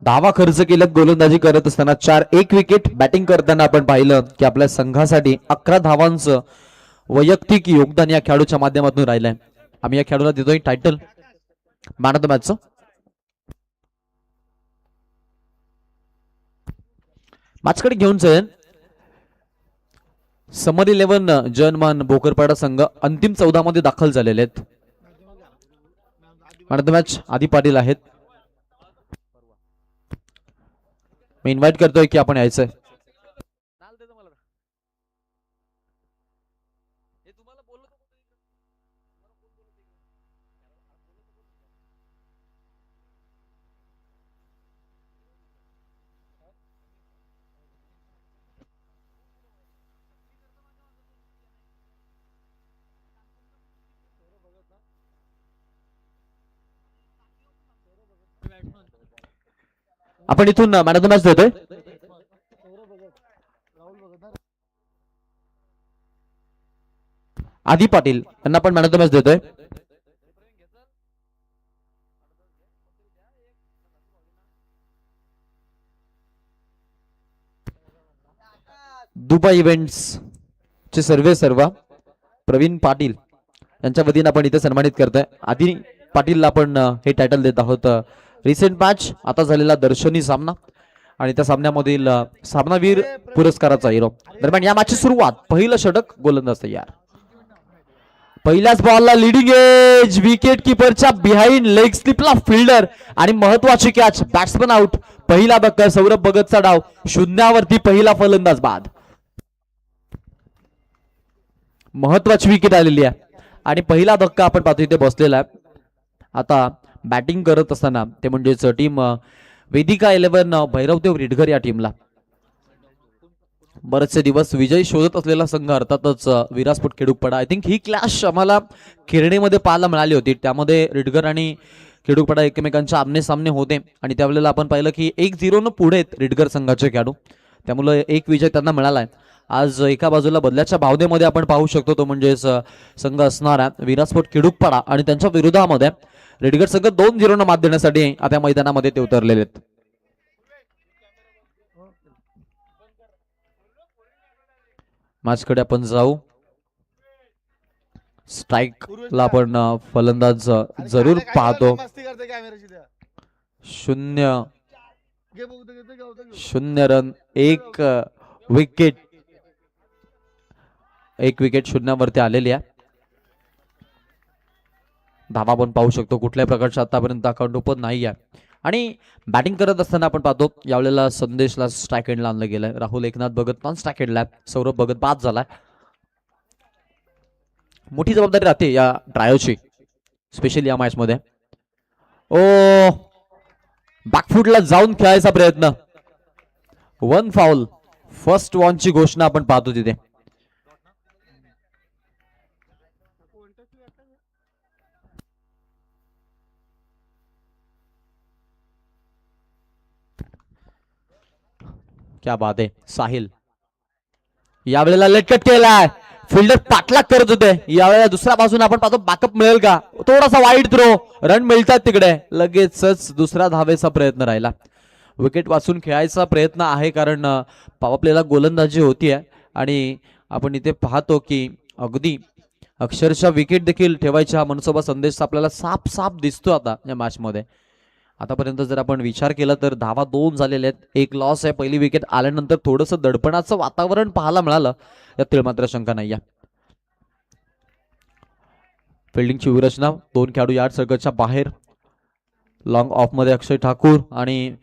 धावा खर्च केल्यात गोलंदाजी करत असताना 4-1 विकेट. बॅटिंग करताना आपण पाहिलं की आपल्या संघासाठी 11 धावांचं वैयक्तिक योगदान या खेळाडूच्या माध्यमातून राहिलंय. आम्ही या खेळाडूला देतोय टायटल मॅन ऑफ द मॅचचं. मॅचकडे घेऊन जाईल समर 11 जनमान भोकरपाडा संघ अंतिम 14 मध्ये दाखल झालेले आहेत. मॅन ऑफ द मॅच आदी पाटील आहेत. मी इन्व्हाइट करतोय की आपण यायचंय. आपण इथून मॅन ऑफ द मॅच देतोय. आदी पाटील यांना आपण मॅन ऑफ द मॅच देतोय. दुबई इव्हेंट्स चे सर्व प्रवीण पाटील यांच्या वतीने आपण इथे सन्मानित करतोय. आदी पाटीलला आपण हे टायटल देत आहोत. रिसेंट मॅच आता झालेला दर्शनी सामना आणि त्या सामन्यामधील सामनावीर पुरस्काराचा हिरो. दरम्यान या मॅचची सुरुवात पहिलं षटक गोलंदाज तयार. पहिल्याच बॉलला लिडिंग एज विकेट किपरच्या बिहाइंड लेग स्लिपला फिल्डर आणि महत्वाची कॅच. Batsman out. पहिला धक्का सौरभ भगतचा डाव. शून्यावरती पहिला फलंदाज बाद. महत्वाची विकेट आलेली आहे आणि पहिला धक्का आपण पाहतो इथे बसलेला आहे. आता बॅटिंग करत असताना ते म्हणजेच टीम वेदिका 11 भैरवदेव रिडगर या टीमला बरेचसे दिवस विजय शोधत असलेला संघ अर्थातच विरासपूर खेडूकपाडा. आय थिंक ही क्लॅश आम्हाला खेळणीमध्ये पाहायला मिळाली होती. त्यामध्ये रिडगर आणि खेडूकपाडा एकमेकांच्या आमने सामने होते आणि त्यावेळेला आपण पाहिलं की 1-0 न पुढे रिडगर संघाचे खेळाडू. त्यामुळे एक विजय त्यांना मिळालाय. आज एका बाजूला बदल्याच्या भावनेमध्ये आपण पाहू शकतो तो म्हणजेच संघ असणारा विरासपूर खेडूकपाडा आणि त्यांच्या विरोधामध्ये रेडगर संघ 2-0 न मात देण्यासाठी आता मैदानामध्ये ते उतरलेले आहेत. मॅचकडे आपण जाऊ. स्ट्राईक ला आपण फलंदाज जरूर पाहतो. 0 रन 1 विकेट. 1 विकेट शून्यावरती आलेली आहे. धावा आपण पाहू शकतो कुठल्याही प्रकारच्या आतापर्यंत अकाउंट ओपन नाही आहे. आणि बॅटिंग करत असताना आपण पाहतो यावेळेला संदेशला स्ट्राईक एंडला आणलं गेलंय. राहुल एकनाथ भगत नॉन स्ट्राईक एंडला. सौरभ भगत बाद झालाय. मोठी जबाबदारी राहते या ड्रायव्हरची स्पेशली या मॅच मध्ये. ओ बॅकफुटला जाऊन खेळायचा प्रयत्न. 1 फाउल. फर्स्ट वॉनची घोषणा आपण पाहतो तिथे. क्या बात आहे. साहिल यावेळेला लटकट केलाय. फिल्डर पाठलाग करत होते. यावेळेला दुसऱ्या बाजूने आपण पाहतो बॅकअप मिळेल का. थोडासा वाईड थ्रो. रन मिळतात तिकडे. लगेचच दुसरा धावेचा प्रयत्न राहिला. विकेट वाचून खेळायचा प्रयत्न आहे कारण पॉवर प्लेला गोलंदाजी होतीये आणि आपण इथे पाहतो की अगदी अक्षरशः विकेट देखील ठेवायचा मनसोबा संदेश आपल्याला साफ दिसतो आता या मॅच मध्ये. आतापर्यंत जर आपण विचार केला तर धावा 2 झालेले आहेत. 1 लॉस आहे. पहिली विकेट आल्यानंतर थोडंसं दडपणाचं वातावरण पाहायला मिळालं. यात मात्र शंका नाही आहे. फिल्डिंगची विरचना 2 खेळाडू यार्ड सर्कलच्या बाहेर. लॉंग ऑफ मध्ये अक्षय ठाकूर आणि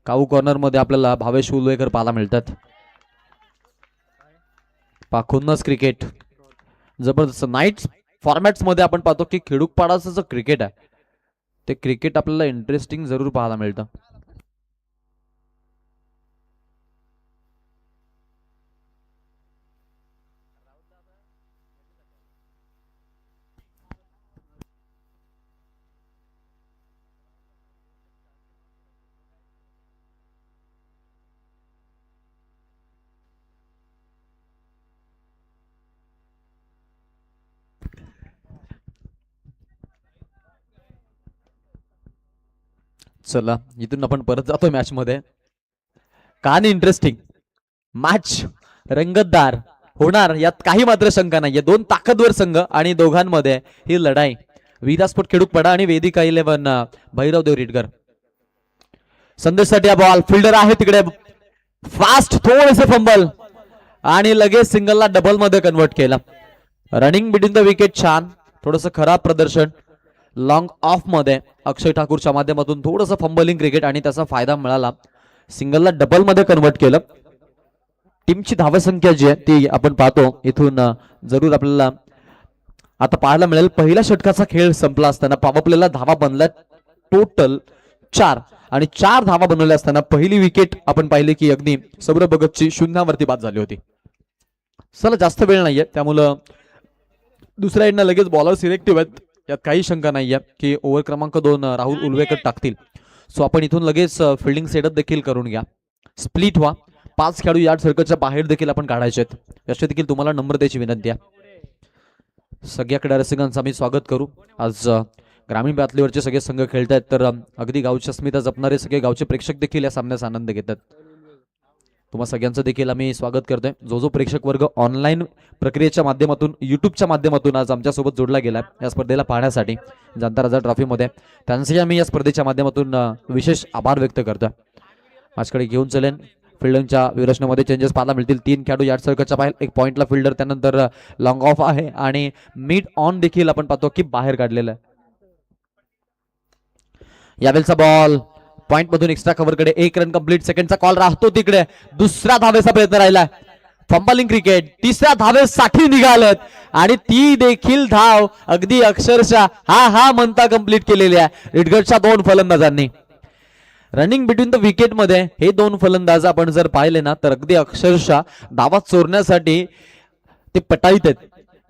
काऊ कॉर्नर मध्ये आपल्याला भावेश उलवेकर पाहायला मिळतात. पाखुन्नस क्रिकेट जबरदस्त. नाईट फॉर्मॅट्स मध्ये आपण पाहतो की खेडूकपाडाचं जो क्रिकेट आहे ते क्रिकेट आपल्याला इंटरेस्टिंग जरूर पाहायला मिळतं. चला इथून आपण परत जातो मॅच मध्ये. कहाणी इंटरेस्टिंग, मॅच रंगतदार होणार यात काही मात्र शंका नाहीये. दोन ताकदवर संघ आणि दोघांमध्ये ही लढाई. विरास्फोट खेडूकपाडा आणि वेदिका 11 भैरव देव रिटकर. संदेशसाठी हा बॉल, फिल्डर आहे तिकडे, फास्ट थोडेसे फंबल आणि लगेच सिंगलला डबल मध्ये कन्वर्ट केला. रनिंग बिटवीन द विकेट छान, थोडस खराब प्रदर्शन लॉंग ऑफ मध्ये अक्षय ठाकूरच्या माध्यमातून थोडस फंबलिंग क्रिकेट आणि त्याचा फायदा मिळाला. सिंगलला डबल मध्ये कन्वर्ट केलं. टीमची धावसंख्या जी आहे ती आपण पाहतो इथून जरूर आपल्याला आता पाहायला मिळेल. पहिल्या षटकाचा खेळ संपला असताना पॉवर प्लेला धावा बनल्या टोटल 4 आणि 4 धावा बनवल्या असताना पहिली विकेट आपण पाहिली की अगदी सौरभ भगतची शून्यावरती बाद झाली होती. चला जास्त वेळ नाहीये त्यामुळं दुसऱ्या एंडनं लगेच बॉलर सिलेक्टिव्ह आहेत, यात काही शंका नाहीये की ओव्हर क्रमांक 2 राहुल उलवेकर टाकतील. सो आपण इथून लगेच फिल्डिंग सेटअप देखील करून घ्या. स्प्लिट व्हा, 5 खेळाडू यार्ड सर्कलच्या बाहेर देखील आपण काढायचे आहेत. याची देखील तुम्हाला नंबर द्यायची विनंती आहे. सगळ्या क्रीडा रसिकांचं आम्ही स्वागत करू. आज ग्रामीण पातळीवरचे सगळे संघ खेळत आहेत तर अगदी गावची अस्मिता जपणारे सगळे गावचे प्रेक्षक देखील या सामन्याचा आनंद घेतात. तुम्हा सगळ्यांचं देखील आम्ही स्वागत करतोय. जो जो प्रेक्षक वर्ग ऑनलाईन प्रक्रियेच्या माध्यमातून युट्यूबच्या माध्यमातून आज आमच्यासोबत जोडला गेला या स्पर्धेला पाहण्यासाठी जनता राजा ट्रॉफीमध्ये, त्यांचे आम्ही या स्पर्धेच्या माध्यमातून विशेष आभार व्यक्त करतोय. आजकडे घेऊन चलेन फिल्डिंगच्या विरचनेमध्ये चेंजेस पाहायला मिळतील. 3 खेळाडू यार्ड सर्कलच्या बाहेर, 1 पॉइंटला फिल्डर, त्यानंतर लॉंग ऑफ आहे आणि मिड ऑन देखील आपण पाहतो की बाहेर काढलेलं आहे. यावेळचा बॉल पॉइंट मधून एक्स्ट्रा कव्हरकडे, 1 रन कंप्लीट. सेकंडचा कॉल राहतो तिकडे, दुसऱ्या धावेचा प्रयत्न राहिला. फंबलिंग क्रिकेट, तिसऱ्या धावेसाठी निघालेत आणि ती देखील धाव अगदी अक्षरशः हा म्हणता कंप्लीट केलेली आहे रिटगरच्या 2 फलंदाजांनी. रनिंग बिटवीन द विकेट मध्ये हे 2 फलंदाज आपण जर पाहिले ना तर अगदी अक्षरशः धावा चोरण्यासाठी ते पटाईत आहेत,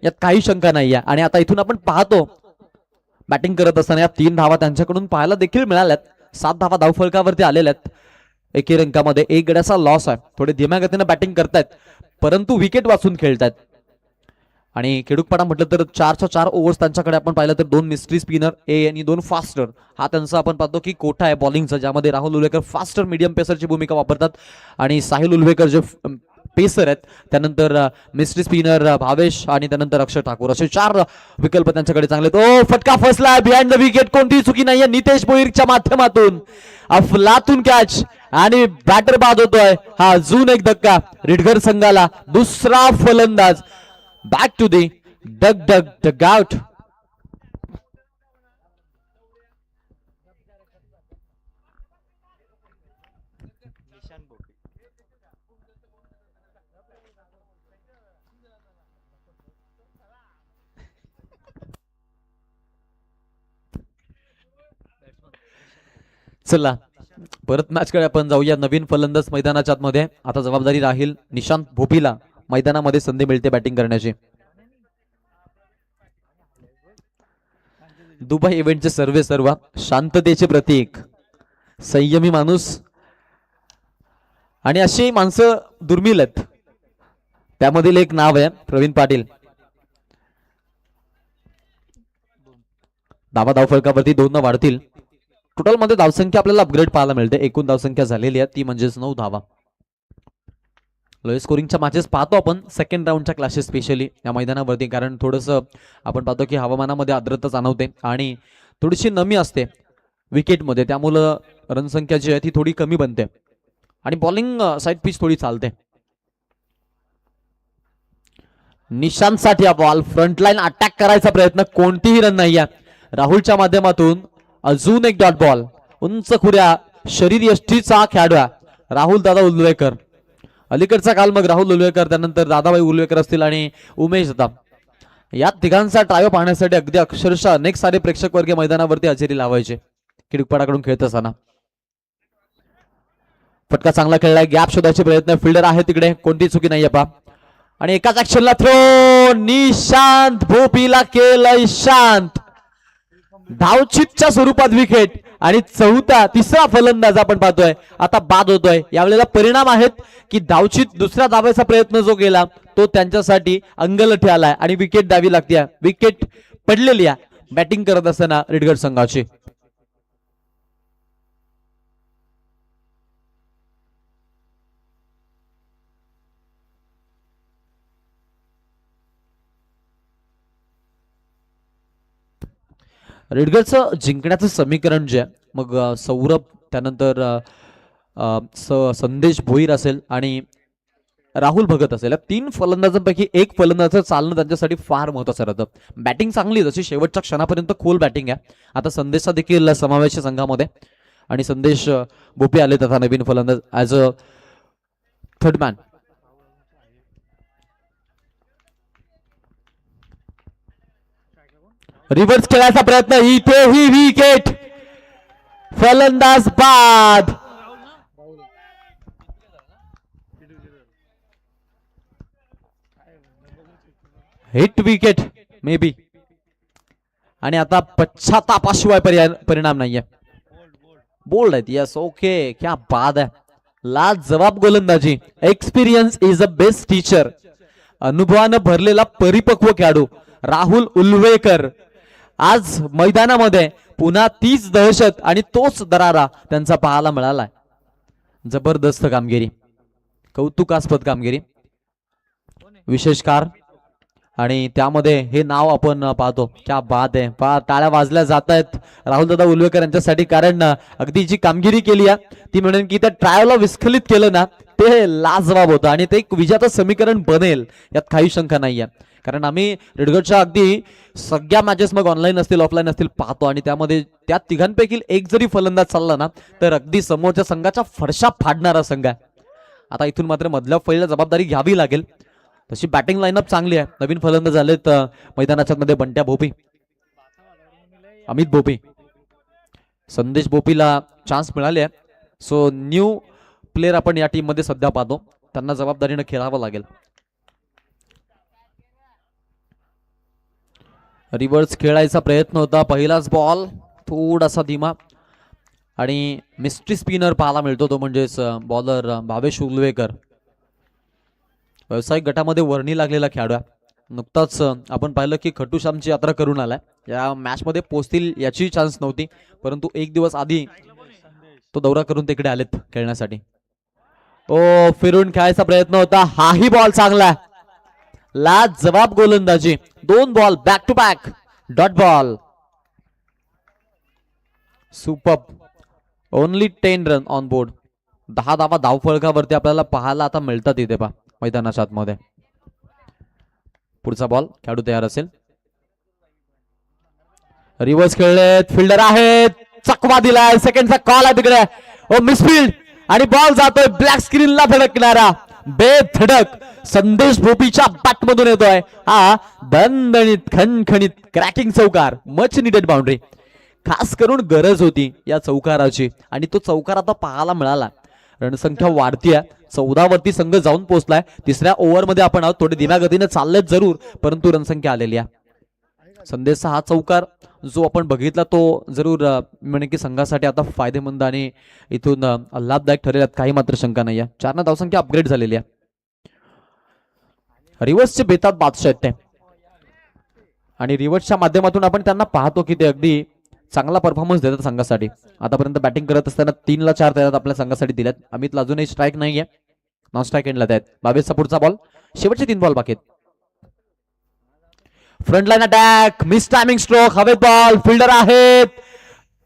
यात काही शंका नाही आहे. आणि आता इथून आपण पाहतो बॅटिंग करत असताना या 3 धावा त्यांच्याकडून पाहायला देखील मिळाल्यात. 7 धावा धावफलकावरती आलेल्या आहेत. एकेरी अंकामध्ये 1 गड्याचा लॉस आहे. थोडे धीम्या गतीने बॅटिंग करतायत परंतु विकेट वाचून खेळतायत. आणि खेडूकपाडा म्हटलं तर 4च्या 4 ओव्हर्स त्यांच्याकडे आपण पाहिलं तर 2 मिस्ट्री स्पिनर आणि 2 फास्टर हा त्यांचा आपण पाहतो की कोठा आहे बॉलिंगचा, ज्यामध्ये राहुल उलवेकर फास्टर मीडियम पेसरची भूमिका वापरतात आणि साहिल उलवेकर जे पेसर आहेत, त्यानंतर मिस्ट्री स्पिनर भावेश आणि त्यानंतर अक्षय ठाकूर, असे 4 विकल्प त्यांच्याकडे चांगले. तो फटका फसला बिहाइंड द विकेट, कोणतीही चुकी नाहीये नितेश भोईरच्या माध्यमातून अफलातून कॅच आणि बॅटर बाद होतोय. हा अजून एक धक्का रिटगर संघाला. दुसरा फलंदाज back to the dugout. चला परत मॅच कडे आपण जाऊया. नवीन फलंदाज मैदानाच्या आतमध्ये. आता जबाबदारी राहील निशांत भोपीला. मैदानामध्ये संधी मिळते बॅटिंग करण्याची. दुबई इव्हेंटचे सर्व शांततेचे प्रतीक, संयमी माणूस आणि अशी माणसं दुर्मिळ आहेत. त्यामधील एक नाव आहे प्रवीण पाटील. धाव फलकावरती 2 वाढतील. टोटल मध्ये धावसंख्या आपल्याला अपग्रेड पाहायला मिळते. एकूण धावसंख्या झालेली आहे ती म्हणजेच 9 धावा. लोएस्ट स्कोरिंगच्या मॅचेस पाहतो आपण सेकंड राऊंडच्या क्लासेस स्पेशली या मैदानावरती, कारण थोडंसं आपण पाहतो की हवामानामध्ये आर्द्रता जाणवते आणि थोडीशी नमी असते विकेटमध्ये, त्यामुळं रनसंख्या जी आहे ती थोडी कमी बनते आणि बॉलिंग साईड पिच थोडी चालते. निशांतसाठी हा बॉल, फ्रंटलाईन अटॅक करायचा प्रयत्न, कोणतीही रन नाही आहे. राहुलच्या माध्यमातून अजून एक डॉट बॉल. उंच खुऱ्या शरीर यष्टीचा खेळाडू राहुल दादा उलवेकर. अलीकडचा काल मग राहुल उलवेकर, त्यानंतर दादाबाई उलवेकर असतील आणि उमेश दादा, या तिघांचा ट्रायो पाहण्यासाठी अगदी अक्षरशः अनेक सारे प्रेक्षक वर्ग मैदानावरती हजेरी लावायचे खेडूकपाडाकडून खेळत असताना. फटका चांगला खेळलाय, गॅप शोधायचे प्रयत्न, फिल्डर आहे तिकडे, कोणती चुकी नाहीये पा. आणि एकाच ऍक्शनला थ्रो, निशांत भोपीला केलंय शांत. धावचितच्या स्वरूपात विकेट आणि तिसरा फलंदाज आपण पाहतोय आता बाद होतोय. यावेळेला परिणाम आहेत की धावचित दुसऱ्या धावायचा प्रयत्न जो केला तो त्यांच्यासाठी अंगलठी आलाय आणि विकेट द्यावी लागते. विकेट पडलेली आहे बॅटिंग करत असताना रिटगर संघाची. रेडगरचं जिंकण्याचं समीकरण जे आहे मग सौरभ त्यानंतर संदेश भोईर असेल आणि राहुल भगत असेल या 3 फलंदाजांपैकी एक फलंदाज चालणं त्यांच्यासाठी फार महत्वाचं राहतं. बॅटिंग चांगली जशी शेवटच्या क्षणापर्यंत खोल बॅटिंग आहे. आता संदेशचा देखील समावेश संघामध्ये आणि संदेश बोपे आले तथा नवीन फलंदाज as a third man. Reverse खेळायचा प्रयत्न इथे ही विकेट फलंदाज बाद. हिट विकेट मे बी आणि आता पश्चातापाशिवाय परिणाम नाहीये. बोल्ड आहेत यस ओके क्या बाद आहे. लाजवाब गोलंदाजी. Experience is a best teacher. अनुभवानं भरलेला परिपक्व खेळाडू राहुल उल्वेकर आज मैदानामध्ये पुन्हा तीच दहशत आणि तोच दरारा त्यांचा पाहायला मिळालाय. जबरदस्त कामगिरी कौतुकास्पद कामगिरी विशेषकार आणि त्यामध्ये हे नाव आपण पाहतो क्या बात आहे. टाळ्या वाजल्या जात आहेत राहुल दादा उल्वेकर यांच्यासाठी कारण अगदी जी कामगिरी केली आहे ती म्हणून की त्या ट्रायलला विस्खलित केलं ना ते लाजवाब होतं आणि ते एक विजेतं समीकरण बनेल यात काही शंका नाहीये. कारण आम्ही रेडगडच्या अगदी सगळ्या मॅचेस मग ऑनलाईन असतील ऑफलाईन असतील पाहतो आणि त्यामध्ये त्या तिघांपैकी एक जरी फलंदाज चालला ना तर अगदी समोरच्या संघाच्या फरशा फाडणारा संघ आहे. आता इथून मात्र मधल्या फळीला जबाबदारी घ्यावी लागेल. तशी बॅटिंग लाईनअप चांगली आहे. नवीन फलंदाज झालेत मैदानाच्या मध्ये बंट्या भोपी अमित भोपी संदेश भोपीला चान्स मिळाले आहे. सो न्यू प्लेअर आपण या टीम मध्ये सध्या पाहतो. त्यांना जबाबदारीने खेळावं लागेल. रिव्हर्स खेळायचा प्रयत्न होता. पहिलाच बॉल थोडासा धीमा आणि मिस्ट्री स्पिनर पाहायला मिळतो तो म्हणजेच बॉलर भावेश उल्वेकर. व्यावसायिक गटामध्ये वर्णी लागलेला खेळाडू आहे. नुकताच आपण पाहिलं की खटुश्यामची यात्रा करून आलाय. या मॅच मध्ये पोहोचतील याची चान्स नव्हती परंतु एक दिवस आधी तो दौरा करून तिकडे आलेत खेळण्यासाठी. ओ फिरून खेळायचा प्रयत्न होता. हाही बॉल चांगला लाजवाब गोलंदाजी. 2 ball back to back dot ball. Super. Only 10 run on board. 10 धावा धावफलकावरती आपल्याला पाहायला आता मिळतात इथे पहा मैदानाच्या आतमध्ये. पुढचा बॉल खेळाडू तयार असेल. रिव्हर्स खेळलेत फिल्डर आहेत. चकवा दिलाय. सेकंडचा कॉल आहे तिकडे. ओ मिसफिल्ड आणि बॉल जातोय ब्लॅक स्क्रीनला धडकणारा बेधडक संदेश भोपीच्या बॅट मधून येतोय हा दणदणीत खणखणीत क्रॅकिंग चौकार. Much needed boundary. खास करून गरज होती या चौकाराची आणि तो चौकार आता पाहायला मिळाला. रणसंख्या वाढतीये. 14 वरती संघ जाऊन पोहोचलाय. तिसऱ्या ओव्हर मध्ये आपण आहोत. थोडे धीम्या गतीने चाललेत जरूर परंतु रणसंख्या आलेली आहे. संदेशचा हा चौकार जो आपण बघितला तो जरूर म्हणे की संघासाठी आता फायदेमंद आणि इथून लाभदायक ठरेल यात काही मात्र शंका नाही आहे. 4 धावसंख्या अपग्रेड झालेली आहे. रिव्हर्सचे बेतात बादशाह आहेत ते आणि रिव्हर्सच्या माध्यमातून आपण त्यांना पाहतो की ते अगदी चांगला परफॉर्मन्स देतात संघासाठी. आतापर्यंत बॅटिंग करत असताना 3 ला 4 तयार आपल्या संघासाठी दिल्यात. अमितला अजूनही स्ट्राईक नाहीये. नॉन स्ट्राईक एंडला आहेत. 22चा पुढचा बॉल. शेवटचे 3 बॉल बाकी आहेत. Front line attack miss timing stroke हवेत बॉल फिल्डर आहेत.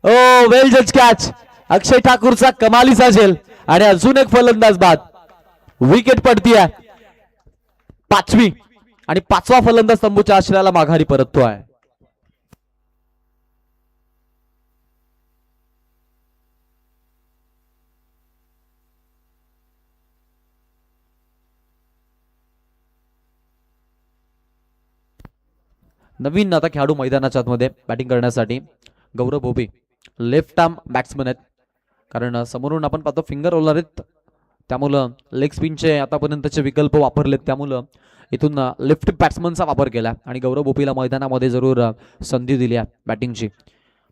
ओ वेल जज कॅच. अक्षय ठाकूरचा कमालीचा झेल आणि अजून एक फलंदाज बाद. विकेट पडतीये 5वी आणि 5वा फलंदाज तंबूच्या आश्रयाला माघारी परततोय. नवीन आता खेळाडू मैदानाच्या आतमध्ये बॅटिंग करण्यासाठी गौरव भोपी लेफ्ट आर्म बॅट्समन आहेत. कारण समोरून आपण पाहतो फिंगर रोलर आहेत त्यामुळं लेग स्पिनचे आतापर्यंतचे विकल्प वापरलेत त्यामुळं इथून लेफ्ट बॅट्समनचा वापर केला आणि गौरव भोपीला मैदानामध्ये जरूर संधी दिली आहे बॅटिंगची.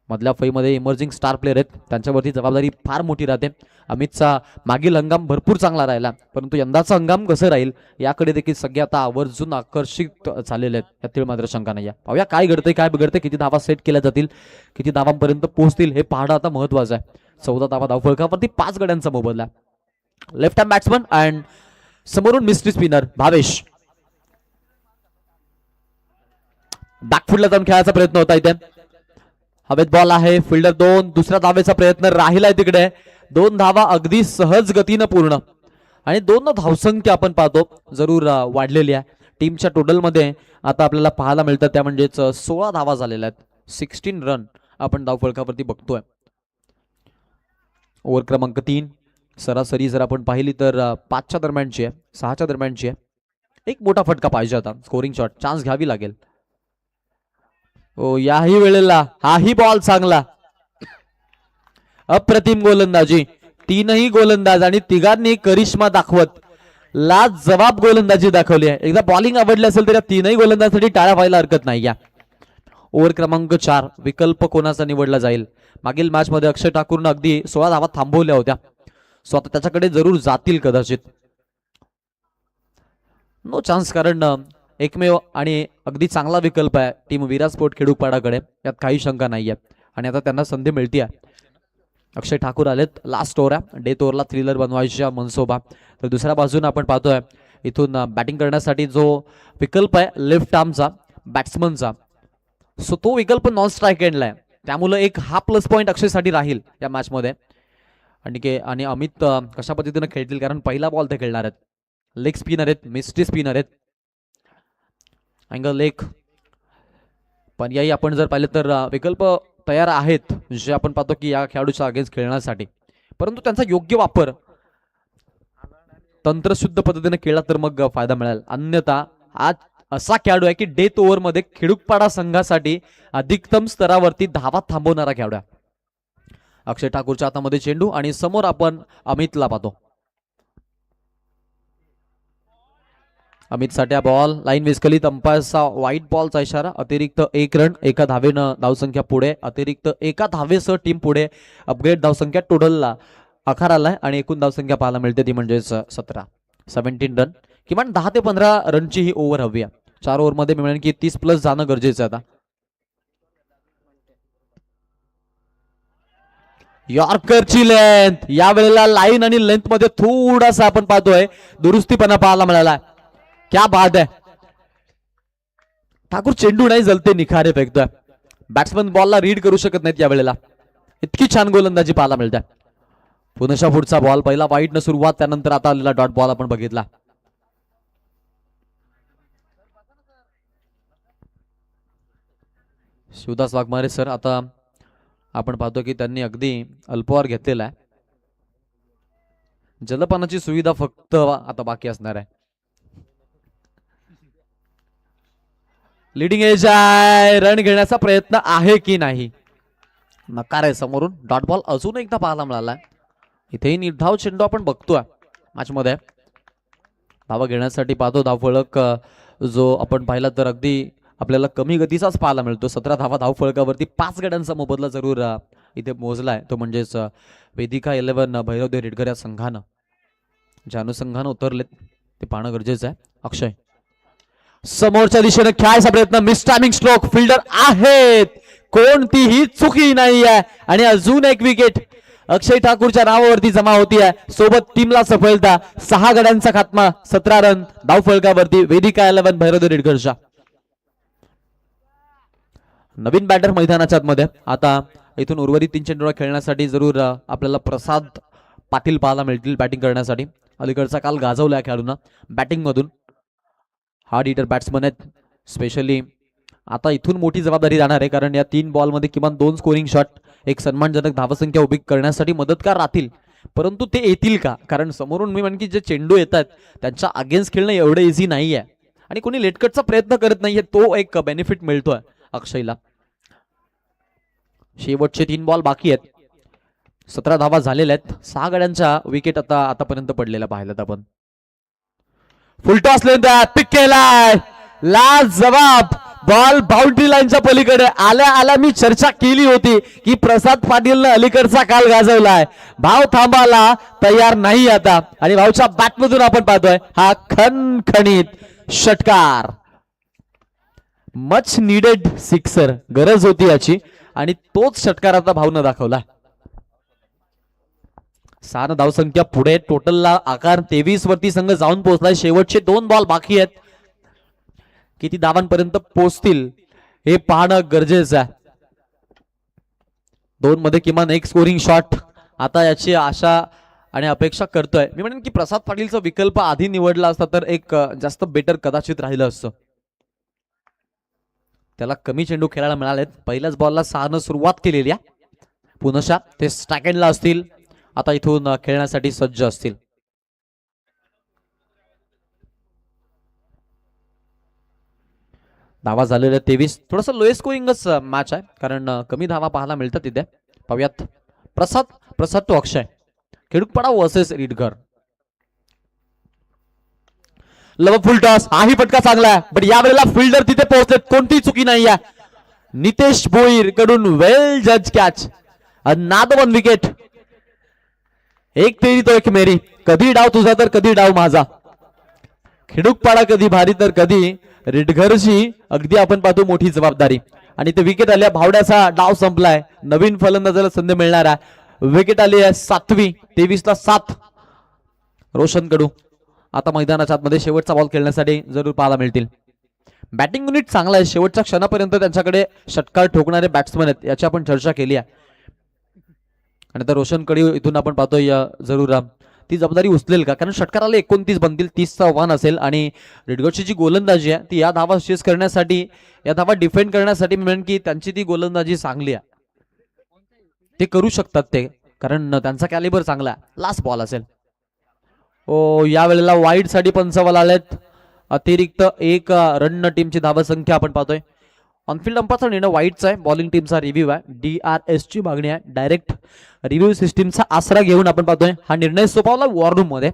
मधल्या फळीमध्ये इमर्जिंग स्टार प्लेअर आहेत त्यांच्यावरती जबाबदारी फार मोठी राहते. अमितचा मागील हंगाम भरपूर चांगला राहिला परंतु यंदाचा हंगाम कसं राहील याकडे देखील सगळे आता आवर्जून आकर्षित झालेले आहेत. यातील मात्र शंका नाही आहे. पाहूया काय घडतंय काय बिघडतंय. किती धावा सेट केल्या जातील किती धावांपर्यंत पोहोचतील हे पाहणं आता महत्वाचं आहे. 14 धावा धावफलकावरती 5 गड्यांचा मोबदला. लेफ्ट हँड बॅट्समन अँड समोरून मिस्ट्री स्पिनर भावेश. बॅकफुटला जाऊन खेळायचा प्रयत्न होता इथे. हवेत बॉल आहे, फिल्डर 2, दुसऱ्या धावेचा प्रयत्न राहिलाय तिकडे. 2 धावा अगदी सहज गतीनं पूर्ण आणि 2 धावसंख्या आपण पाहतो जरूर वाढलेली आहे. टीमच्या टोटल मध्ये आता आपल्याला पाहायला मिळतं त्या म्हणजेच 16 धावा झालेल्या आहेत. 16 रन आपण धावफलकावरती बघतोय. ओव्हर क्रमांक 3 सरासरी जर आपण पाहिली तर 5च्या दरम्यानची आहे, 6च्या दरम्यानची आहे. एक मोठा फटका पाहिजे आता, स्कोरिंग शॉट चान्स घ्यावी लागेल. ओ याही वेळेला हाही बॉल चांगला, अप्रतिम गोलंदाजी. 3ही गोलंदाज आणि तिघांनी करिश्मा दाखवत लाजवाब गोलंदाजी दाखवली आहे. एकदा बॉलिंग आवडली असेल तर या 3ही गोलंदाजांसाठी टाळ्या व्हायला हरकत नाही. या ओव्हर क्रमांक 4 विकल्प कोणाचा निवडला जाईल. मागील मॅच मध्ये अक्षय ठाकूरनं अगदी 16 धावा थांबवल्या होत्या, सो आता त्याच्याकडे जरूर जातील कदाचित. नो चान्स, कारण एकमेव आणि अगदी चांगला विकल्प आहे टीम विराट स्पोर्ट खेडूपाडाकडे, यात काही शंका नाहीये आणि आता त्यांना संधी मिळते. अक्षय ठाकूर आलेत, लास्ट ओव्हर आहे, डेथ ओव्हरला थ्रिलर बनवायच्या मनसोबा. तर दुसऱ्या बाजूने आपण पाहतोय इथून बॅटिंग करण्यासाठी जो विकल्प आहे लेफ्ट आर्मचा बॅट्समनचा, सो तो विकल्प नॉन स्ट्राईक एंडला आहे, त्यामुळे एक हा प्लस पॉईंट अक्षयसाठी राहील या मॅच मध्ये. आणि अमित कशा पद्धतीने खेळतील, कारण पहिला बॉल ते खेळणार आहेत. लेग स्पिनर आहेत, मिस्ट्री स्पिनर आहेत, अँगल लेग. पण याही आपण जर पाहिलं तर विकल्प तयार आहेत जे आपण पाहतो की या खेळाडूच्या अगेन्स्ट खेळण्यासाठी, परंतु त्यांचा योग्य वापर तंत्रशुद्ध पद्धतीने केला तर मग फायदा मिळेल. अन्यथा आज असा खेळाडू आहे की डेथ ओव्हर मध्ये खेडूपाडा संघासाठी अधिकतम स्तरावरती धावा थांबवणारा खेळाडू आहे. अक्षय ठाकूरच्या हातामध्ये चेंडू आणि समोर आपण अमितला पाहतो. अमित साठी बॉल लाईन विस्कलीत, अंपायरचा व्हाईट बॉलचा इशारा. अतिरिक्त 1 रन, एका धावेनं धावसंख्या पुढे. अतिरिक्त एका धावेसह टीम पुढे. अपग्रेड धावसंख्या टोटलला 11 आलाय आणि एकूण धावसंख्या पाहायला मिळते ती म्हणजेच 17 रन. किमान 10 ते 15 रनची ही ओव्हर हवी आहे. 4 ओव्हरमध्ये मिळेल की 30 प्लस जाणं गरजेचं आहे. आता यॉर्करची लेंथ, या वेळेला लाईन आणि लेंथ मध्ये थोडासा आपण पाहतोय दुरुस्तीपणा पाहायला मिळाला. क्या बात आहे, ठाकूर चेंडू नाही जलते निखारे फेकतोय. बॅट्समन बॉलला रीड करू शकत नाहीत या वेळेला, इतकी छान गोलंदाजी पाहायला मिळते. पुनशा पुढचा बॉल, पहिला वाईट न सुरुवात, त्यानंतर आता आलेला डॉट बॉल आपण बघितला. शिवदास वाघमारे सर, आता आपण पाहतो की त्यांनी अगदी अल्पवार घेतलेला आहे. जलपानाची सुविधा फक्त आता बाकी असणार आहे. लिडिंग एज आहे, रन घेण्याचा प्रयत्न आहे की नाही, नकार आहे समोरून. डॉट बॉल अजून एकदा पाहायला मिळाला. इथेही निर्धाव चेंडू आपण बघतोय मॅच मध्ये. धावा घेण्यासाठी पाहतो धावफलक जो आपण पाहिला तर अगदी आपल्याला कमी गतीचाच पाहायला मिळतो. 17 धावा धावफलकावरती 5 गड्यांचा मोबदला जरूर इथे मोजलाय, तो म्हणजेच वेदिका 11 भैरवदेव रेडकर या संघानं ज्या अनुषंगानं उतरलेत ते पाहणं गरजेचं आहे. अक्षय समोरच्या दिशेने खेळायचा प्रयत्न, मिस टायमिंग स्ट्रोक, फिल्डर आहेत, कोणतीही चुकी नाही आहे आणि अजून एक विकेट अक्षय ठाकूरच्या नावावरती जमा होती आहे. सोबत टीमला सफलता, 6 गड्यांचा खात्मा, 17 रन धावफलकावरती वेदिका 11 भैरवदेव रेडकरच्या. नवीन बॅटर मैदानाच्या मध्ये. आता इथून उर्वरित 3 चेंडू खेळण्यासाठी जरूर आपल्याला प्रसाद पाटील पाहायला मिळतील बॅटिंग करण्यासाठी. अलीकडचा काल गाजवला खेळाडूंना बॅटिंग मधून. हार्ड हिटर बॅट्समन आहेत स्पेशली. आता इथून मोठी जबाबदारी राहणार आहे, कारण या 3 बॉलमध्ये किमान 2 स्कोरिंग शॉट, एक सन्मानजनक धावसंख्या उभी करण्यासाठी मदतगार राहतील. परंतु ते येतील का, कारण समोरून मी म्हणकी जे चेंडू येतात त्यांच्या अगेन्स्ट खेळणं एवढं इझी नाही आहे आणि कोणी लेटकटचा प्रयत्न करत नाहीये, तो एक बेनिफिट मिळतोय अक्षयला. शेवटचे 3 बॉल बाकी आहेत, 17 धावा झालेल्या आहेत, 6 गड्यांच्या विकेट आतापर्यंत पडलेल्या पाहिल्यात आपण. फुलटॉस पिक केलाय, लाजवाब बॉल बाउंड्री लाईनच्या पलीकडे आल्या मी चर्चा केली होती की प्रसाद पाटीलने अलीकडचा काल गाजवलाय. भाव थांबायला तयार नाही आता आणि भाऊच्या बॅटमधून आपण पाहतोय हा खणखणीत षटकार. मच नीडेड सिक्सर, गरज होती याची आणि तोच षटकार आता भाऊनं दाखवला. 6 धावसंख्या पुढे, टोटलला आकार 23 वरती संघ जाऊन पोहोचलाय. शेवटचे 2 बॉल बाकी आहेत, किती धावांपर्यंत पोहोचतील हे पाहणं गरजेचं आहे. दोन मध्ये किमान एक स्कोरिंग शॉट आता याची आशा आणि अपेक्षा करतोय. मी म्हणेन की प्रसाद पाटीलचा विकल्प आधी निवडला असता तर एक जास्त बेटर कदाचित राहिलं असतं. त्याला कमी चेंडू खेळायला मिळालेत. पहिल्याच बॉलला 6 सुरुवात केलेली आहे. पुनशा ते स्टॅकेंडला असतील, आता इथून खेळण्यासाठी सज्ज असतील. धावा झालेल्या 23. थोडंसं लोएस्ट स्कोरिंगच मॅच आहे कारण कमी धावा पाहायला मिळतात तिथे. पाहूयात प्रसाद तो अक्षय. खेडूकपाडा वर्सेस रीडघर. लव फुल टॉस. हाही फटका चांगला आहे पण यावेळेला फिल्डर तिथे पोहोचलेत. कोणतीही चुकी नाही आहे. नितेश भोईर कडून वेल जज कॅच. नाद वन विकेट. एक तेरी तो एक मेरी. कधी डाव तुझा तर कधी डाव माझा. खेडूकपाडा कधी भारी तर कधी रिडघरची अगदी आपण पाहतो मोठी जबाबदारी. आणि ते विकेट आल्या. भावड्याचा डाव संपलाय. नवीन फलंदाजाला संधी मिळणार आहे. विकेट आली आहे 7वी. 23ला 7 रोशन कडू. आता मैदानाच्या आतमध्ये शेवटचा बॉल खेळण्यासाठी जरूर पाहायला मिळतील. बॅटिंग युनिट चांगला आहे. शेवटच्या क्षणापर्यंत त्यांच्याकडे षटकार ठोकणारे बॅट्समन आहेत याची आपण चर्चा केली आहे. आणि आता रोशन कडू इथून आपण पाहतोय जरूर ती जबाबदारी उचलेल का, कारण षटकाराला 29 बनतील. 30चा आव्हान असेल आणि रेडगडची जी गोलंदाजी आहे ती या धावा चेस करण्यासाठी, या धावा डिफेंड करण्यासाठी म्हणून की त्यांची ती गोलंदाजी चांगली आहे. ते करू शकतात ते, कारण त्यांचा कॅलिबर चांगला आहे. लास्ट बॉल असेल. ओ या वेळेला वाईड साठी पंचवाल आलेत. अतिरिक्त एक रन टीमची धावा संख्या आपण पाहतोय. ऑनफिल्ड अंपायरचा निर्णय वाईटचा आहे. बॉलिंग टीमचा रिव्ह्यू आहे. DRS ची मागणी आहे. डायरेक्ट रिव्ह्यू सिस्टीमचा आसरा घेऊन आपण पाहतोय हा निर्णय सोपवला वॉर रूम मध्ये.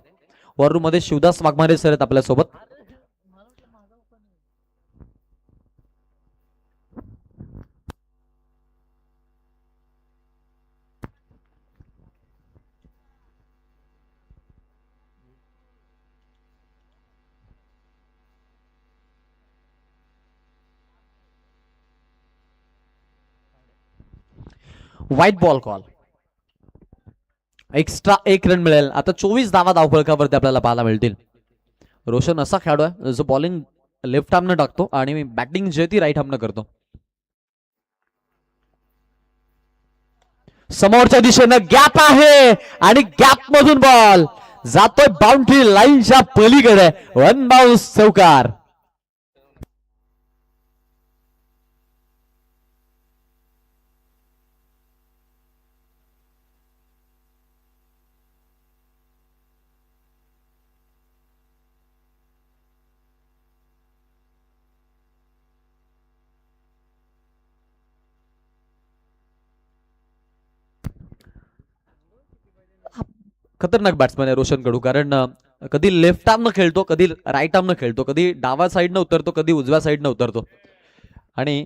वॉर रूम मध्ये शिवदास वाघमारे सर आहेत आपल्या सोबत. White ball call. एक्स्ट्रा एक रन मिळेल. आता 24 धावा धावफलकावरती आपल्याला पाहायला मिळतील. रोशन असा खेळाडू आहे जो बॉलिंग लेफ्ट आर्मनं टाकतो आणि बॅटिंग जे ती राईट आर्मनं करतो. समोरच्या दिशेनं गॅप आहे आणि गॅप मधून बॉल जातोय बाउंड्री लाईनच्या पलीकडे. वन बाउन्स चौकार. खतरनाक बॅट्समॅन आहे रोशन कडू, कारण कधी लेफ्ट आर्म न खेळतो, कधी राईट आर्म न खेळतो, कधी डावा साईडनं उतरतो, कधी उजव्या साईडनं उतरतो. आणि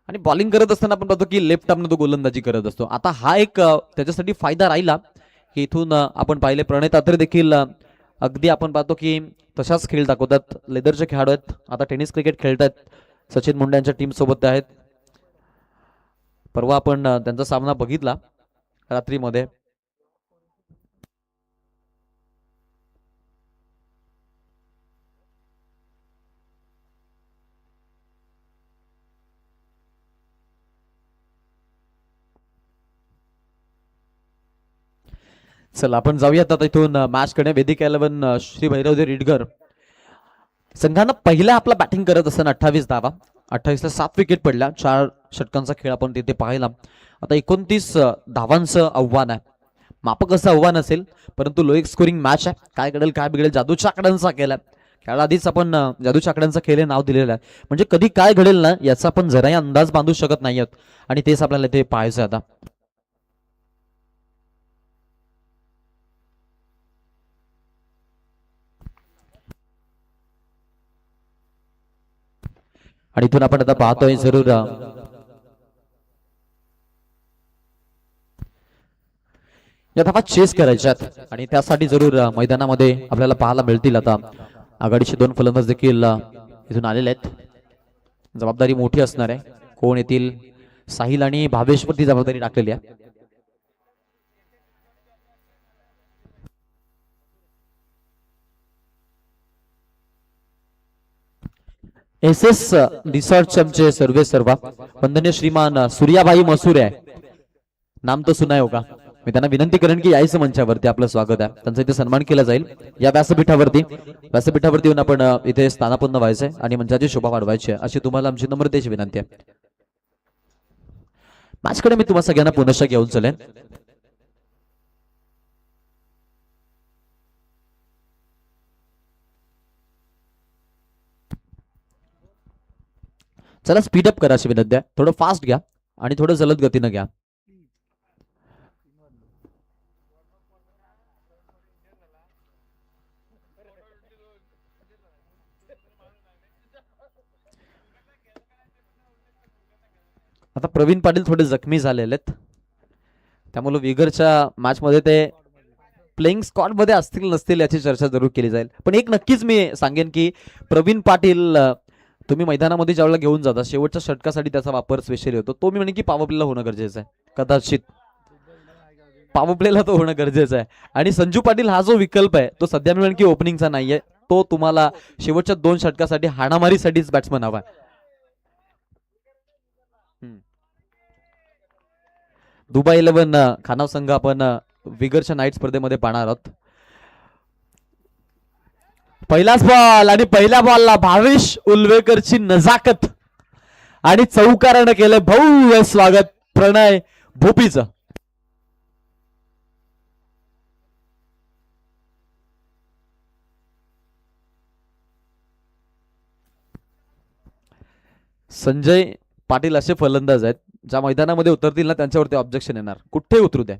आणि बॉलिंग करत असताना आपण पाहतो की लेफ्ट आर्मनं तो गोलंदाजी करत असतो. आता हा एक त्याच्यासाठी फायदा राहिला की इथून आपण पाहिले प्रणय तात्रे देखील अगदी आपण पाहतो की तशाच खेळ दाखवतात. लेदरचे खेळाडू आहेत. आता टेनिस क्रिकेट खेळतात. सचिन मुंडे यांच्या टीम सोबत आहेत. परवा आपण त्यांचा सामना बघितला रात्रीमध्ये. चला आपण जाऊयात आता इथून मॅच कडे. वेदिक 11 श्री भैरवदेव रीडघर संघानं पहिला आपला बॅटिंग करत असताना 28 धावा. 28ला 7 विकेट पडल्या. 4 षटकांचा खेळ आपण तिथे पाहिला. आता 29 धावांचं आव्हान आहे. मापक असं आव्हान असेल परंतु लो एक स्कोरिंग मॅच आहे. काय घडेल काय बिघडेल. जादूच्या आकड्यांचा खेळ आहे. खेळाला आधीच आपण जादूच्या आकड्यांचा खेळ नाव दिलेलं आहे. म्हणजे कधी काय घडेल ना याचा आपण जराही अंदाज बांधू शकत नाही आहोत आणि तेच आपल्याला इथे पाहायचं आता. आणि इथून आपण आता पाहतोय जरूर या धावा चेस करायच्यात आणि त्यासाठी जरूर मैदानामध्ये आपल्याला पाहायला मिळतील. आता आघाडीचे 2 फलंदाज देखील इथून आलेले आहेत. जबाबदारी मोठी असणार आहे. कोण येतील. साहिल आणि भावेशवरती जबाबदारी टाकलेली आहे. एस एस रिसॉर्ट आमचे सर्वे सर्वा वंदनीय श्रीमान सूर्याभाई मसूरे आहे. नाम तो सुना होगा. मी त्यांना विनंती करेन की यायचं मंचावरती आपलं स्वागत आहे. त्यांचा इथे सन्मान केला जाईल. या व्यासपीठावरती येऊन आपण इथे स्थानापन्न व्हायचंय आणि मंचाची शोभा वाढवायची आहे अशी तुम्हाला आमची नम्रतेची विनंती आहे. माझ्याकडे मी तुम्हाला सगळ्यांना पुनश्च घेऊन चलेन. चला स्पीडअप करा अशी विनंती आहे. थोडं फास्ट घ्या आणि थोडं जलद गतीनं घ्या. आता प्रवीण पाटील थोडे जखमी झालेले आहेत त्यामुळे विगरच्या मॅच मध्ये ते प्लेइंग स्क्वॉड मध्ये असतील नसतील याची चर्चा जरूर केली जाईल. पण एक नक्कीच मी सांगेन की प्रवीण पाटील तुम्ही मैदानामध्ये ज्यावेळेला घेऊन जाता शेवटच्या षटकासाठी त्याचा वापर स्पेशली होतो. तो मी म्हणेन की पॉवर प्लेला होणं गरजेचं आहे. कदाचित पॉवर प्लेला तो होणं गरजेचं आहे. आणि संजू पाटील हा जो विकल्प आहे तो सध्या मी म्हणेन की ओपनिंगचा नाहीये. तो तुम्हाला शेवटच्या 2 षटकासाठी हाणामारीसाठीच बॅट्समन हवा. दुबई 11 खानाव संघ आपण विगरच्या नाईट स्पर्धेमध्ये पाहणार आहोत. पहिलाच बॉल आणि पहिल्या बॉलला भावेश उल्वेकरची नजाकत आणि चौकारानं केलं भव्य स्वागत प्रणय भोपीचं. संजय पाटील असे फलंदाज आहेत ज्या मैदानामध्ये उतरतील ना त्यांच्यावरती ऑब्जेक्शन येणार. कुठे उतरू द्या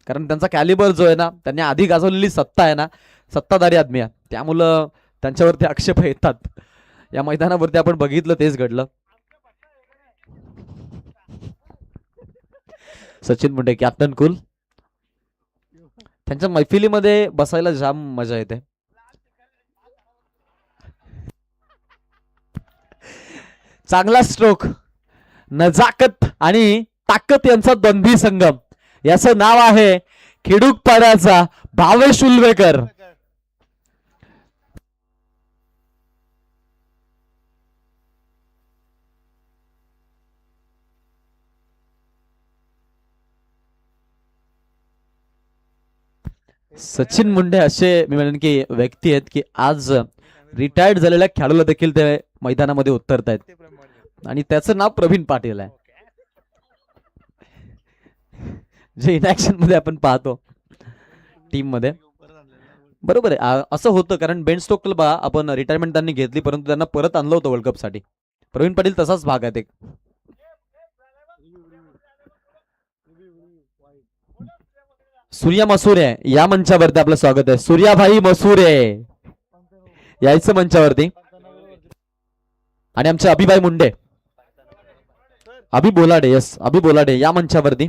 कारण त्यांचा कॅलिबर जो आहे ना त्यांनी आधी गाजवलेली सत्ता आहे ना सत्ताधारी आदमी आहे त्यामुळं त्यांच्यावरती आक्षेप येतात. या मैदानावरती आपण बघितलं तेच घडलं. Sachin Munde captain cool. त्यांच्या मैफिलीमध्ये बसायला जाम मजा येते. चांगला स्ट्रोक नजाकत आणि ताकद यांचा द्वंद्वी संगम. याचं नाव आहे खिडूकपाड्याचा भावेश उल्वेकर. सचिन मुंडे असे मी म्हणेन की व्यक्ती आहेत की आज रिटायर्ड झालेल्या खेळाडूला देखील ते मैदानामध्ये उतरतायत आणि त्याचं नाव प्रवीण पाटील आहे. जे इनॅक्शन मध्ये आपण पाहतो टीम मध्ये बरोबर आहे. असं होतं कारण बेन स्टोकला आपण रिटायरमेंट त्यांनी घेतली परंतु त्यांना परत आणलं होतं वर्ल्ड कप साठी. प्रवीण पाटील तसाच भाग आहे. सूर्या मसूरे या मंचावरती आपलं स्वागत आहे. सूर्याभाई मसूरे यायचं मंचावरती आणि आमचे अभिभाई मुंडे अभि बोलाडे अभि बोलाडे या मंचावरती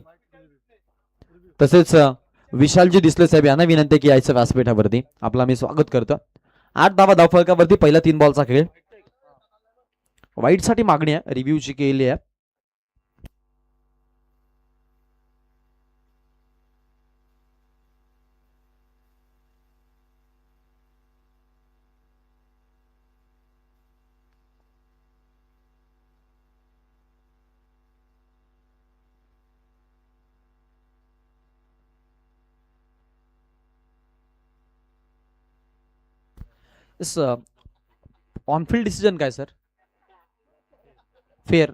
तसेच विशालजी दिसले साहेब यांना विनंती की यायचं व्यासपीठावरती आपला मी स्वागत करतो. 8 धावा धावफलकावरती पहिला 3 बॉलचा खेळ. वाईट साठी मागणी आहे रिव्ह्यूची केली आहे. ऑनफिल्ड डिसिजन काय सर? फेअर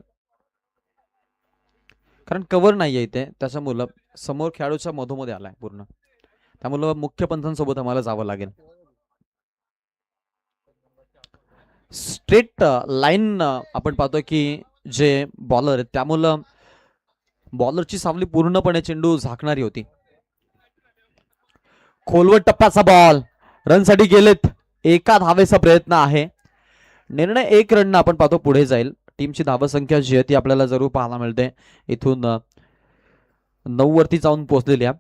कारण कव्हर नाहीये इथे त्याच्यामुळं समोर खेळाडूच्या मधोमध्ये आलाय पूर्ण त्यामुळं मुख्य पंचांसोबत आम्हाला जावं लागेल. स्ट्रेट लाईन आपण पाहतोय की जे बॉलर आहेत त्यामुळं बॉलरची सावली पूर्णपणे चेंडू झाकणारी होती. खोलवर टप्प्याचा बॉल रनसाठी गेलेत. एका धावेचा प्रयत्न आहे. निर्णय 1 रन आपण पाहतो पुढे जाईल. टीमची धावसंख्या जी आहे ती आपल्याला जरूर पाहायला मिळते. इथून 9 वरती जाऊन पोहोचलेली आहे.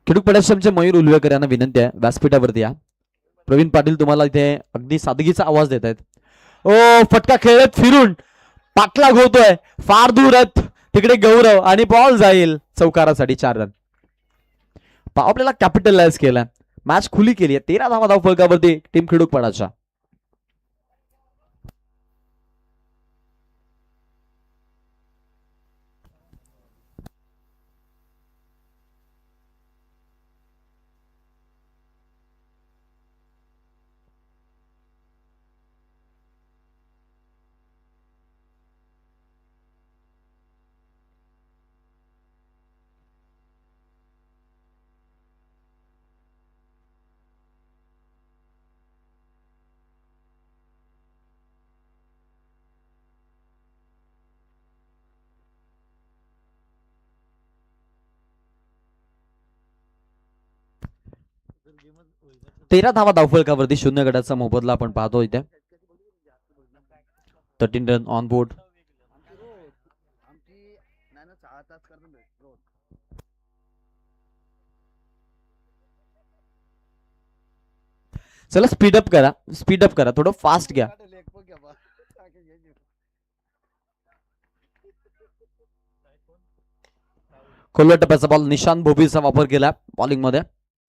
खिडूक पड्याचे मयूर उल्वेकर यांना विनंती आहे व्यासपीठावरती या. प्रवीण पाटील तुम्हाला इथे अगदी सादगीचा आवाज देत आहेत. ओ फटका खेळत फिरून पाठलाग होतोय फार दूर आहेत तिकडे गौरव आणि बॉल जाईल चौकारासाठी 4 रन. आपल्याला कॅपिटलाइज केलं, मॅच खुली केली आहे. 13 धावा धाव फलकावरती टीम खिडूकपाडाच्या. तेरा धावा धावफलकावरती 0 गटाचा मोबदला आपण पाहतो इथे. 13 रन ऑन बोर्ड. चला स्पीडअप करा थोडं फास्ट घ्या. खोलवर टप्प्याचा बॉल निशांत भोबीचा वापर केला बॉलिंग मध्ये.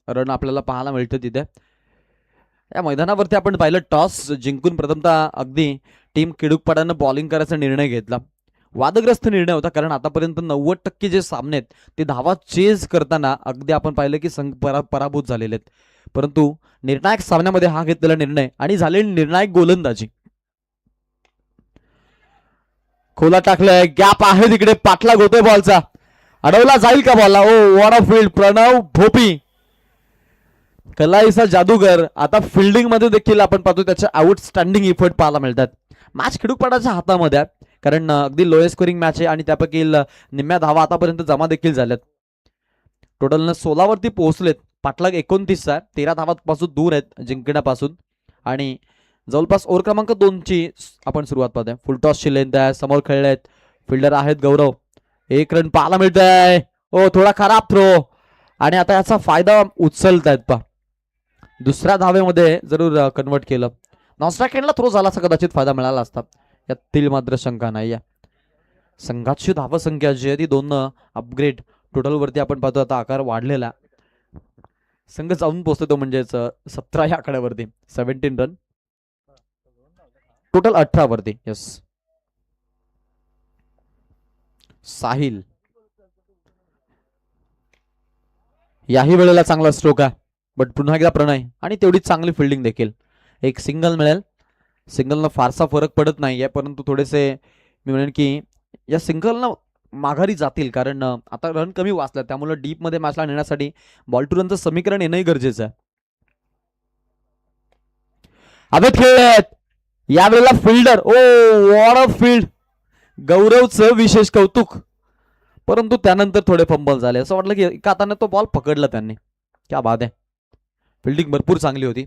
रन आपल्याला पाहायला मिळतं तिथे. या मैदानावरती आपण पाहिलं टॉस जिंकून प्रथमतः अगदी टीम किडूकपाड्यानं बॉलिंग करायचा निर्णय घेतला. वादग्रस्त निर्णय होता, कारण आतापर्यंत 90% जे सामने आहेत ते धावा चेज करताना अगदी आपण पाहिलं की संघ पराभूत झालेले आहेत. परंतु निर्णायक सामन्यामध्ये हा घेतलेला निर्णय आणि झालेली निर्णायक गोलंदाजी. खोला टाकलाय, गॅप आहे तिकडे, पाठलाग होतोय बॉलचा, अडवला जाईल का बॉलला? Oh what a field, Pranav Bhopi कलाईचा जादूगर. आता फिल्डिंग मध्ये देखील आपण पाहतो त्याच्या आउटस्टँडिंग इफर्ट पाहायला मिळतात. मॅच खिडूकपाडाच्या हातामध्ये, कारण अगदी लोएस्ट स्कोरिंग मॅच आहे आणि त्यापैकी निम्म्या धावा आतापर्यंत जमा देखील झाल्यात. टोटल 16 वरती पोहोचलेत. पाठलाग 29 आहे, 13 धावांपासून दूर आहेत जिंकण्यापासून. आणि जवळपास ओव्हर क्रमांक 2 ची आपण सुरुवात पाहतोय. फुलटॉसची लेंथ आहे, समोर खेळलेत फिल्डर आहेत गौरव. 1 रन पाहायला मिळत आहे. ओ थोडा खराब थ्रो, आणि आता याचा फायदा उचलतायत पा. दुसऱ्या धावेमध्ये जरूर कन्वर्ट केलं. नॉस्ट्राकेनला थ्रो झाला असता कदाचित फायदा मिळाला असता, यातील मात्र शंका नाही. संघाची धावसंख्या जी आहे ती 2 अपग्रेड टोटल वरती आपण पाहतो. आता आकार वाढलेला संघ जाऊन पोहोचतो म्हणजेच 17 या आकड्यावरती. 17 रन टोटल 18 वरती. यस, साहिल याही वेळेला चांगला स्ट्रोक आहे, बट पुन्हा एकदा प्रणय आणि तेवढीच चांगली फिल्डिंग देखील. एक सिंगल मिळेल. सिंगलनं फारसा फरक पडत नाहीये, परंतु थोडेसे मी म्हणेन की या सिंगलनं माघारी जातील, कारण आता रन कमी वाचला, त्यामुळे डीप मध्ये मॅचला नेण्यासाठी बॉल टू रनचं समीकरण येणंही गरजेचं आहे. अभेद खेळलेत यावेळेला fielder. Oh what a field, गौरवचं विशेष कौतुक. परंतु त्यानंतर थोडे फंबल झाले, असं वाटलं की एका हाताने तो बॉल पकडला त्यांनी. क्या बात आहे, फिल्डिंग भरपूर चांगली होती.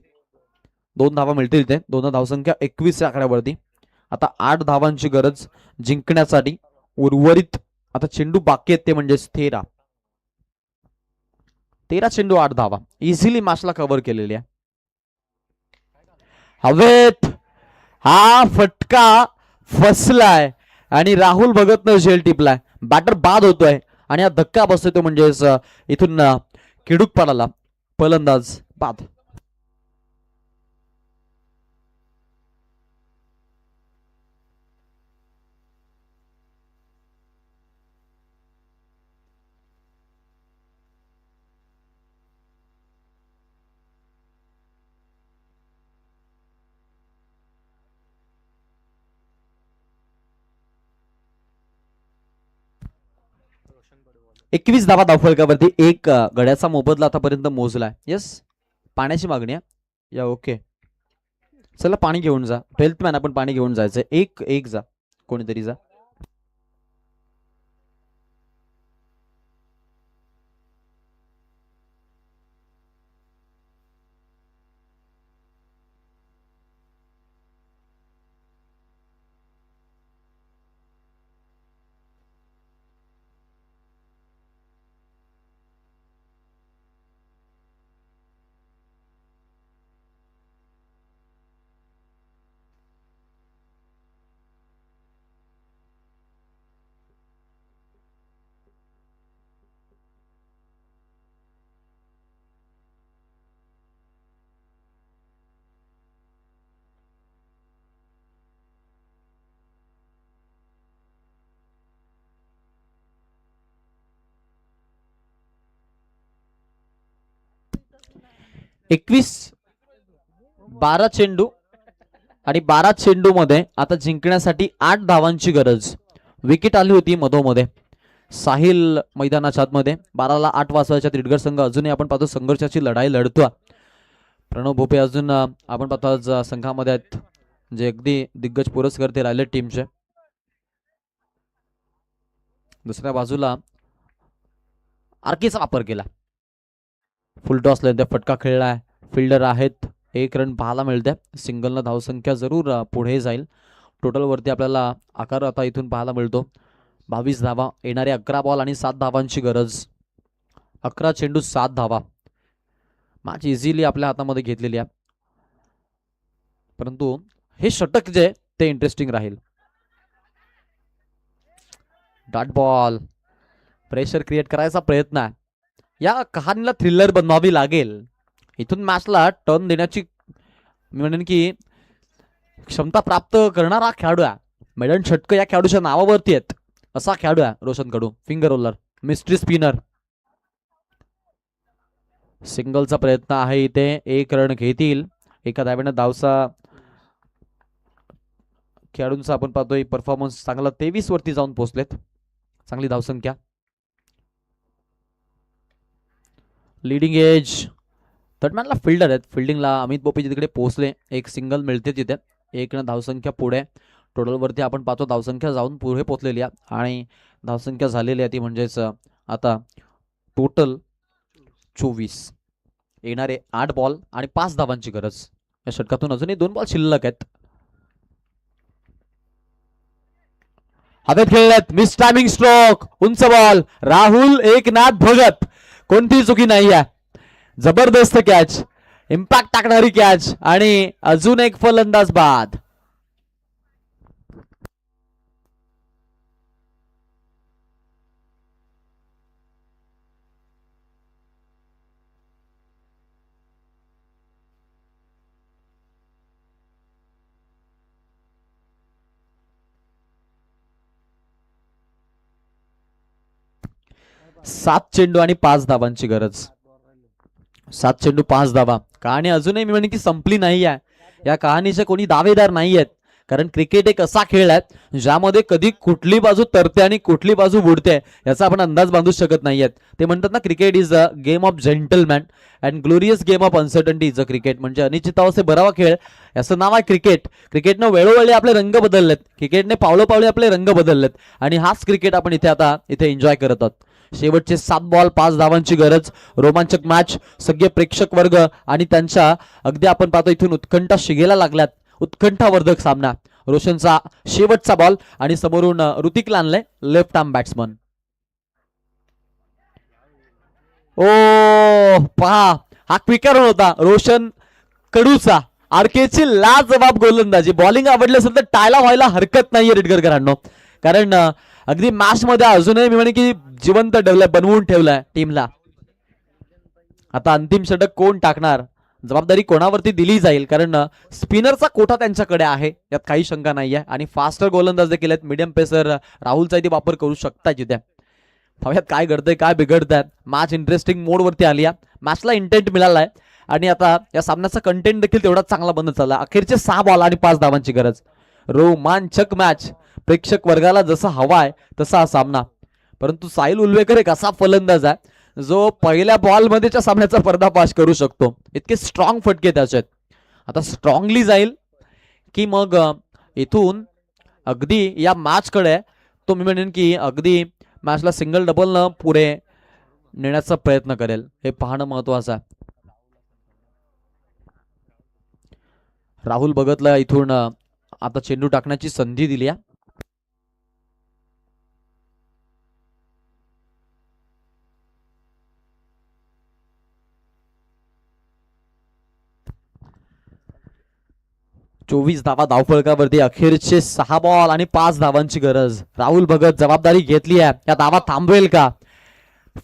2 धावा मिळतील ते. 2 धावसंख्या 21 आकड्यावरती. आता 8 धावांची गरज जिंकण्यासाठी. उर्वरित आता चेंडू बाकी आहेत ते म्हणजे 13 चेंडू 8 धावा. इझिली मॅचला कव्हर केलेली आहे. हवेत हा फटका फसलाय आणि राहुल भगतनं झेल टिपलाय. बॅटर बाद होतोय आणि हा धक्का बसतोय तो म्हणजेच इथून किडूकपाडाला फलंदाज बाद. एकवीस धावा धावफलकावरती. एक गड्याचा मोबदला आतापर्यंत मोजलाय. येस, पाण्याची मागणी आहे या. ओके, चला पाणी घेऊन जा. 12th मॅन आपण पाणी घेऊन जायचंय. एक जा, कोणीतरी जा. 12 चेंडू आणि 12 चेंडू मध्ये आता जिंकण्यासाठी 8 धावांची गरज. विकेट आली होती मधोमध्ये. साहिल मैदानाच्या आतमध्ये 12ला 8 वाजवायच्या तिटगर संघ अजूनही आपण पाहतो संघर्षाची लढाई लढतोय. प्रणव भोपे अजून आपण पाहतो आज संघामध्ये आहेत, जे अगदी दिग्गज पुरस्कर्ते राहिले टीमचे. दुसऱ्या बाजूला आर्कीचा वापर केला, फुल टॉस लेंथ फटका खेळलाय. फिल्डर आहेत, 1 रन पाहायला मिळते. सिंगलनं धावसंख्या जरूर पुढे जाईल. टोटल वरती आपल्याला आकार आता इथून पाहायला मिळतो 22 धावा. येणारे 11 बॉल आणि 7 धावांची गरज. 11 चेंडू 7 धावा. मॅच इझिली आपल्या हातामध्ये घेतलेली आहे, परंतु हे षटक जे ते इंटरेस्टिंग राहील. डॉट बॉल, प्रेशर क्रिएट करायचा प्रयत्न आहे. या कहाणीला थ्रिलर बनवावी लागेल. इथून मॅचला टर्न देण्याची मी म्हणेन की क्षमता प्राप्त करणारा खेळाडू आहे. मेडन षटक या खेळाडूच्या नावावरती आहेत असा खेळाडू आहे Roshan Kadu. Finger roller, mystery spinner. सिंगलचा प्रयत्न आहे इथे. 1 रन घेतील. एका धावेनं धावसा खेळाडूंचा आपण पाहतोय परफॉर्मन्स चांगला 23 वरती जाऊन पोहोचलेत. चांगली धावसंख्या. लीडिंग एज थर्डमॅनला फिल्डर आहेत. फिल्डिंगला अमित बोपे तिकडे पोहोचले. 1 सिंगल मिळते तिथे. 1 न धावसंख्या पुढे. टोटलवरती आपण पाहतो धावसंख्या जाऊन पुढे पोहोचलेली आहे आणि धावसंख्या झालेली आहे ती म्हणजेच आता टोटल 24. येणारे 8 बॉल आणि 5 धावांची गरज. या षटकातून अजूनही 2 बॉल शिल्लक आहेत. हवेत खेळल्यात. Miss timing stroke. उंच बॉल. राहुल एकनाथ भगत. कोणती चुकी नाही आहे. जबरदस्त कॅच, इम्पॅक्ट टाकणारी कॅच आणि अजून एक फलंदाज बाद. सात चेंडू आणि 5 धावांची गरज. 7 चेंडू 5 धावा. कहाणी अजूनही मी म्हणेन की संपली नाही आहे. या कहाणीचे कोणी दावेदार नाही आहेत, कारण क्रिकेट एक असा खेळ आहे ज्यामध्ये कधी कुठली बाजू तरते आणि कुठली बाजू बुडते याचा आपण अंदाज बांधू शकत नाहीयेत. ते म्हणतात ना, cricket is a game of gentleman and glorious game of uncertainty is a cricket. म्हणजे अनिश्चितावस्थेत बरावा खेळ याचं नाव आहे क्रिकेट. क्रिकेटनं वेळोवेळी आपले रंग बदललेत. क्रिकेटने पावलं पावले आपले रंग बदललेत आणि हाच क्रिकेट आपण इथे एन्जॉय करत आहोत. शेवटचे 7 बॉल 5 धावांची गरज. रोमांचक मॅच. सगळे प्रेक्षक वर्ग आणि त्यांच्या अगदी आपण पाहतो इथून उत्कंठा शिगेला लागल्यात. उत्कंठावर्धक सामना. रोशनचा शेवटचा बॉल आणि समोरून ऋतिकला आणले लेफ्ट आर्म बॅट्समन. ओ पहा, हा क्विकर होता रोशन कडूचा. आरकेची लाजवाब गोलंदाजी. बॉलिंग आवडली असेल तर टाळा व्हायला हरकत नाहीये रेडगरकरांनो, कारण अगदी मॅच मध्ये अजूनही मी म्हणे की जिवंत बनवून ठेवलाय टीमला. आता अंतिम षटक कोण टाकणार, जबाबदारी कोणावरती दिली जाईल, कारण स्पिनरचा कोठा त्यांच्याकडे आहे यात काही शंका नाहीये. आणि फास्टर गोलंदाज देखील आहेत. मीडियम पेसर राहुलचा इथे वापर करू शकता तिथे. पाहूयात काय घडतंय काय बिघडतंय. मॅच इंटरेस्टिंग मोड वरती आली आहे. मॅचला इंटेंट मिळालाय आणि आता या सामन्याचा कंटेंट देखील तेवढाच चांगला बनत चालला. अखेरचे 6 बॉल आणि 5 धावांची गरज. रोमांचक मॅच. प्रेक्षक वर्गाला जसा हवा आहे तसा हा सामना. परंतु साहिल उल्वेकर एक असा फलंदाज आहे जो पहिल्या बॉलमध्येच्या सामन्याचा पर्दाफाश करू शकतो. इतके स्ट्रॉंग फटके त्याचे. आता स्ट्रॉंगली जाईल की मग इथून अगदी या मॅचकडे तो मी म्हणेन की अगदी मॅचला सिंगल डबल न पुढे नेण्याचा प्रयत्न करेल. हे पाहणं महत्वाचं आहे. राहुल भगतला इथून आता चेंडू टाकण्याची संधी दिली आहे. चोवीस धावा धावफलकावरती. अखेरचे 6 बॉल आणि 5 धावांची गरज. राहुल भगत जबाबदारी घेतली आहे. या धावा थांबवेल का?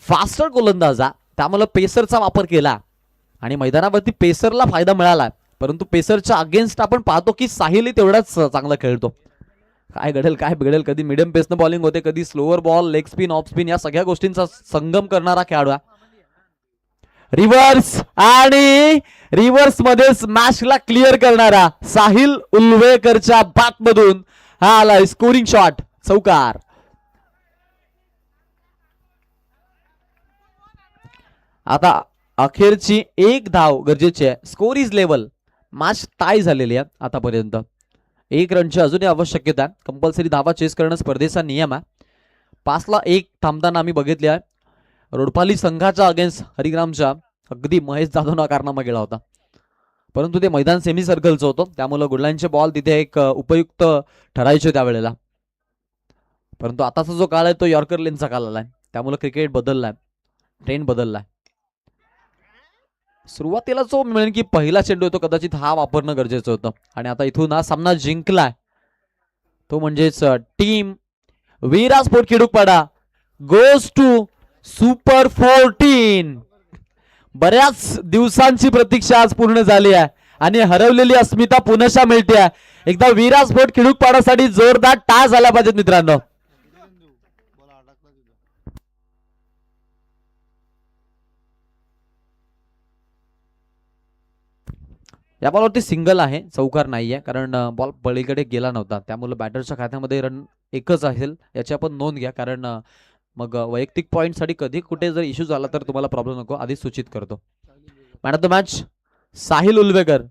फास्टर गोलंदाज त्यामुळे पेसरचा वापर केला आणि मैदानावरती पेसरला फायदा मिळाला. परंतु पेसरच्या अगेन्स्ट आपण पाहतो की साहिल तेवढाच चांगला खेळतो. काय घडेल काय बिघडेल. कधी मिडियम पेसनं बॉलिंग होते, कधी slower ball, leg spin, off spin या सगळ्या गोष्टींचा संगम करणारा खेळाडू आहे. रिव्हर्स आणि रिव्हर्स मध्ये स्मॅशला क्लिअर करणारा साहिल उल्वेकरच्या बात मधून हा आलाय स्कोरिंग शॉट, चौकार. आता अखेरची एक धाव गरजेची आहे. Score is level, match tie झालेली आहे आतापर्यंत. एक रनची अजूनही आवश्यकता आहे. कंपल्सरी धावा चेस करणं स्पर्धेचा नियम आहे. 5-1 थांबताना आम्ही बघितले आहे. रोडपाली संघाच्या अगेन्स्ट हरिग्रामच्या अगदी महेश जाधवना कारनामा गेला होता, परंतु ते मैदान सेमी सर्कलचं होतं, त्यामुळे गुडलाईनचे बॉल तिथे एक उपयुक्त ठरायचे त्यावेळेला. परंतु आताचा जो काळ आहे तो यॉर्कर लेनचा काळ आलाय, त्यामुळे क्रिकेट बदललाय, ट्रेंड बदललाय. सुरुवातीला जो मिळेल की पहिला चेंडू होतो कदाचित हा वापरणं गरजेचं होतं. आणि आता इथून हा सामना जिंकलाय तो म्हणजेच team Veera sport Khidukpada goes to super 14. बऱ्याच दिवसांची प्रतीक्षा आज पूर्ण झाली आहे आणि हरवलेली अस्मिता पुनशा मिळते. एकदा वीरा स्पोर्ट खिडूकपाडासाठी जोरदार टाळ झाला पाहिजेत मित्रांनो. या बॉलवरती सिंगल आहे, चौकार नाहीये, कारण बॉल पलीकडे गेला नव्हता, त्यामुळे बॅटरच्या खात्यामध्ये रन एकच असेल याची आपण नोंद घ्या. कारण मग वैयक्तिक पॉईंटसाठी कधी कुठे जर इश्यू झाला तर तुम्हाला प्रॉब्लेम नको, आधीच सूचित करतो. Man of the match Sahil उल्वेकर.